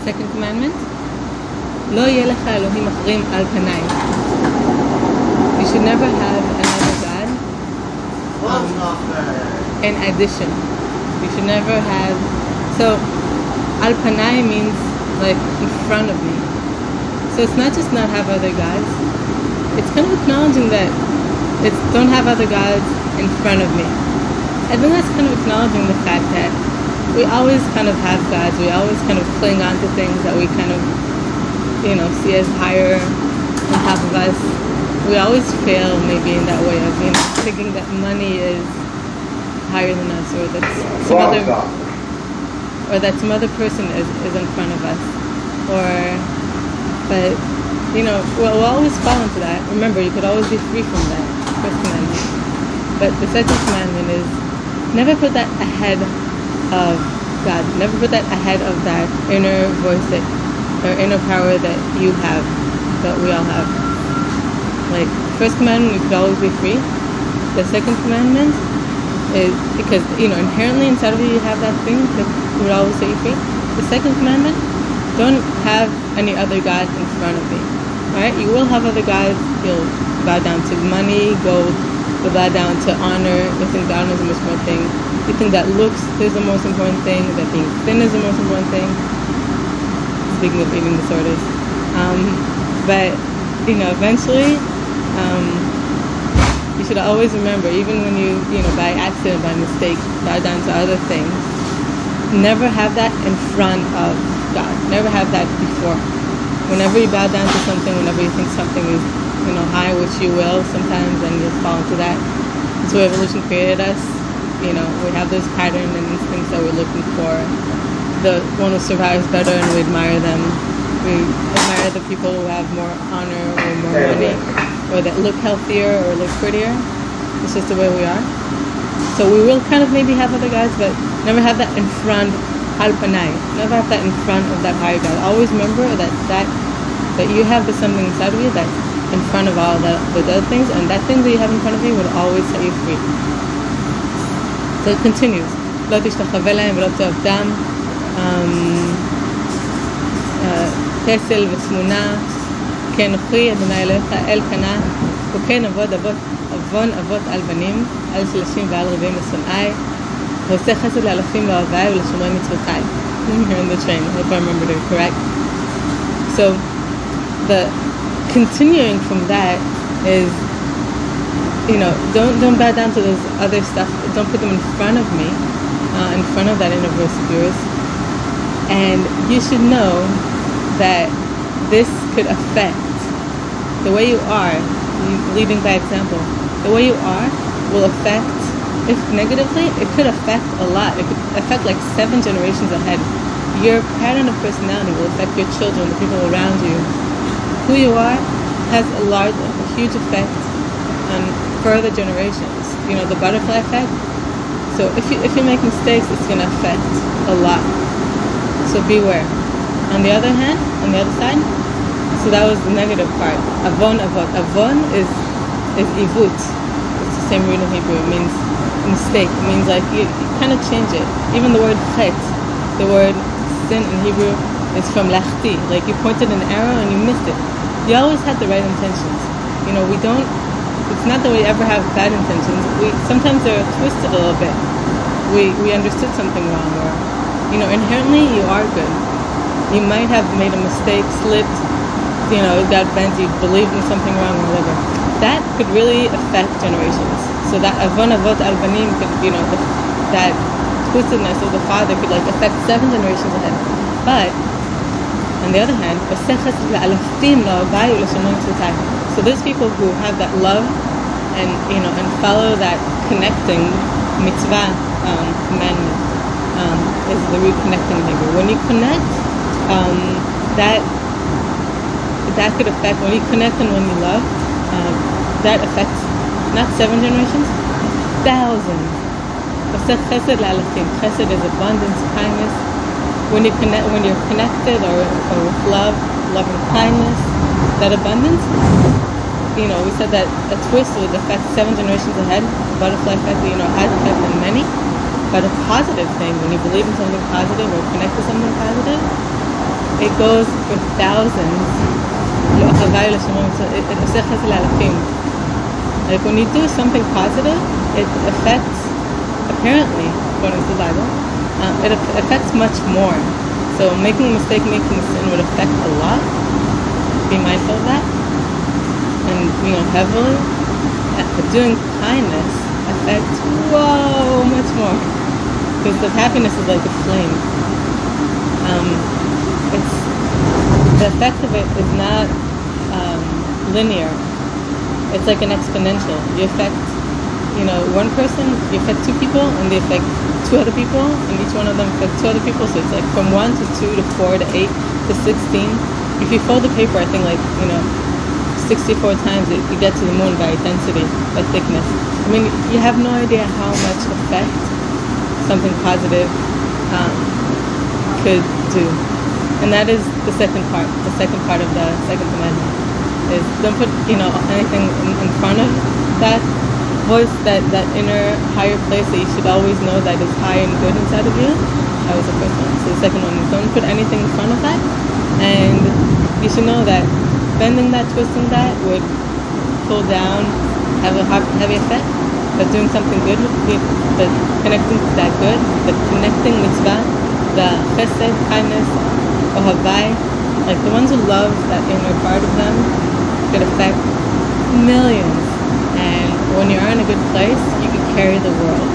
second commandment. לא יהיה לך אלוהים אחרים על פניי. You should never have another God in addition. You should never have... So, al panai means like in front of me. So it's not just not have other gods. It's kind of acknowledging that it's don't have other gods in front of me. And then that's kind of acknowledging the fact that we always kind of have gods. We always kind of cling on to things that we kind of, see as higher on top of us. We always fail maybe in that way of, thinking that money is higher than us, or that some other person is in front of us. We'll always fall into that. Remember, you could always be free from that, first commandment. But the second commandment is never put that ahead of God. Never put that ahead of that inner voice or inner power that you have, that we all have. Like, first commandment, you could always be free. The second commandment is because, inherently inside of you have that thing that would always set you free. The second commandment, don't have any other gods in front of me. Alright? You will have other gods. You'll bow down to money, you'll bow down to honor. You think honor is the most important thing. You think that looks is the most important thing, that being thin is the most important thing. Speaking of eating disorders. But eventually, you should always remember, even when you, by accident, by mistake, bow down to other things, never have that in front of God. Never have that before. Whenever you bow down to something, whenever you think something is, high, which you will sometimes, and you'll fall into that. It's the way evolution created us. We have those patterns and instincts that we're looking for. The one who survives better, and we admire them. We admire the people who have more honor or more money, or that look healthier or look prettier. It's just the way we are. So we will kind of maybe have other guys, but never have that in front, al panai. Never have that in front of that higher God. Always remember that you have something inside of you that's in front of all the other things, and that thing that you have in front of you would always set you free. So it continues. לא תשתחווה להם ולא תעבדם. פסל ותמונה, כן אוכי אדוני אלוהיך אל קנה, וכן עוון אבות על בנים, על שלשים ועל רבים לשונאי, ועושה חסד לאלפים ואוהבי ולשומרי מצוותיי. I'm here in the train, I hope I remembered it correct. So the continuing from that is, don't bow down to those other stuff. Don't put them in front of me, in front of that inner voice of yours. And you should know that this could affect the way you are, leading by example. The way you are will affect, if negatively, it could affect a lot. It could affect like 7 generations ahead. Your pattern of personality will affect your children, the people around you. Who you are has a huge effect on further generations. The butterfly effect. So if you make mistakes, it's going to affect a lot. So beware. On the other hand, on the other side, so that was the negative part. Avon avot. Avon is ivut. It's the same root in Hebrew. It means mistake. It means like you kind of change it. Even the word chet, the word sin in Hebrew, is from lachti. Like you pointed an arrow and you missed it. You always had the right intentions. We don't. It's not that we ever have bad intentions. Sometimes they're twisted a little bit. We understood something wrong, or inherently you are good. You might have made a mistake, slipped, it got bent, you believed in something wrong or whatever. That could really affect generations. So that avon avot al banim could, that twistedness of the father could affect 7 generations ahead. But on the other hand, so those people who have that love and and follow that connecting mitzvah commandment is the root connecting Hebrew. When you connect, that could affect, when you connect and when you love, that affects not 7 generations, thousands. Chesed is abundance, kindness. When you're connected or with love and kindness, that abundance, we said that a twist would affect 7 generations ahead. Butterfly effect, has affected many. But a positive thing, when you believe in something positive or connect to something positive, it goes for thousands. Like when you do something positive, it affects, apparently, according to the Bible, it affects much more. So making a mistake, making a sin would affect a lot. Be mindful of that. And, heavily. But doing kindness affects, much more. Because the happiness is like a flame. The effect of it is not linear. It's like an exponential. You affect, one person, you affect two people, and they affect two other people, and each one of them affects two other people. So it's like from 1 to 2 to 4 to 8 to 16. If you fold the paper, I think 64 times, you get to the moon by density, by thickness. I mean, you have no idea how much effect something positive could do. And that is the second part of the second commandment. Is don't put, anything in front of that voice, that inner higher place that you should always know that is high and good inside of you. That was the first one. So the second one is don't put anything in front of that. And you should know that bending that, twisting that would pull down, have a heavy effect. But doing something good, but connecting to that good, the connecting mitzvah, the chesed, kindness, ohavai, like the ones who love that inner part of them, could affect millions. And when you're in a good place, you can carry the world.